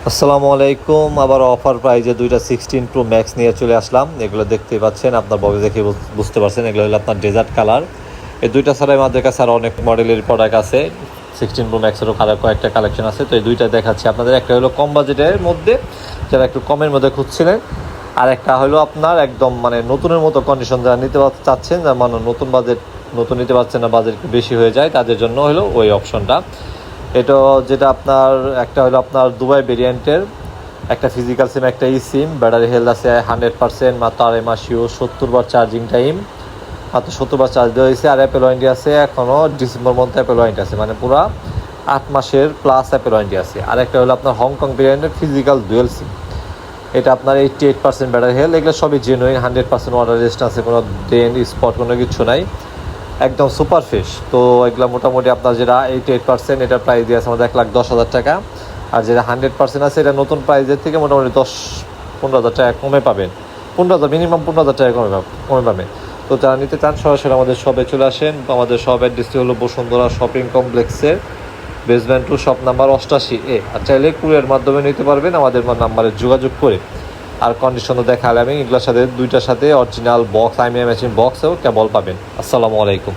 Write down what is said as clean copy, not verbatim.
আসসালামু আলাইকুম। আবার অফার প্রাইজে দুইটা 16 Pro Max নিয়ে চলে আসলাম। এগুলো দেখতেই পাচ্ছেন, আপনার বক্স দেখে বুঝতে পারছেন এগুলো হলো আপনার ডেজার্ট কালার। এই দুইটা ছাড়াই আমাদের কাছে আর অনেক মডেলের প্রোডাক্ট আছে। 16 Pro Max-এরও কয়েকটা কালেকশন আছে, তো এই দুইটা দেখাচ্ছি আপনাদের। একটা হলো কম বাজেটের মধ্যে, যারা একটু কমের মধ্যে খুঁজছিলেন, আর একটা হলো আপনার একদম মানে নতুনের মতো কন্ডিশন যারা নিতে চাচ্ছেন, যার মানে নতুন নিতে পারছেন না, বাজেট বেশি হয়ে যায়, তাদের জন্য হলো ওই অপশনটা। এটা যেটা আপনার একটা হলো আপনার দুবাই ভেরিয়েন্টের, একটা ফিজিক্যাল সিম, একটা ই সিম। ব্যাটারি হেলথ আছে 100%, মাত্র 2.5 মাস ইউজ, 70 বার চার্জিং টাইম, মাত্র 70 বার চার্জ দেওয়া হয়েছে। আর অ্যাপেল ওয়ারেন্টি আছে এখনও ডিসেম্বর মধ্যে অ্যাপেল ওয়ারেন্টি আছে, মানে পুরো 8 মাসের প্লাস অ্যাপেল ওয়ারেন্টি আছে। আর একটা হলো আপনার হংকং ভেরিয়েন্টের ফিজিক্যাল ডুয়েল সিম, এটা আপনার 88% ব্যাটারি হেলথ। এগুলো সবই জেনুইন, 100% ওয়াটার রেজিস্ট আছে, কোনো ডেন স্পট কোনো কিছু নাই, একদম সুপার ফ্রেশ। তো এগুলো মোটামুটি আপনার যেটা 88%, এটার প্রাইস দিয়ে আছে আমাদের 1,10,000 টাকা। আর যেটা 100% আছে, এটা নতুন প্রাইসের থেকে মোটামুটি 10-15 হাজার টাকা কমে পাবেন। 15,000, মিনিমাম 15,000 টাকা কমে পাবেন। তো যারা নিতে চান সরাসরি আমাদের শপে চলে আসেন। আমাদের শপ অ্যাড্রেসটি হলো বসুন্ধরা শপিং কমপ্লেক্সের বেসমেন্ট 2, শপ নাম্বার 88A। আর চাইলে কুরিয়ার মাধ্যমে নিতে পারবেন আমাদের নাম্বারে যোগাযোগ করে। আর কন্ডিশনও দেখালে আমি এগুলোর সাথে দুইটার সাথে অরিজিনাল বক্স, IMEI মেশিন বক্সেও কেবল পাবেন। আসসালামু আলাইকুম।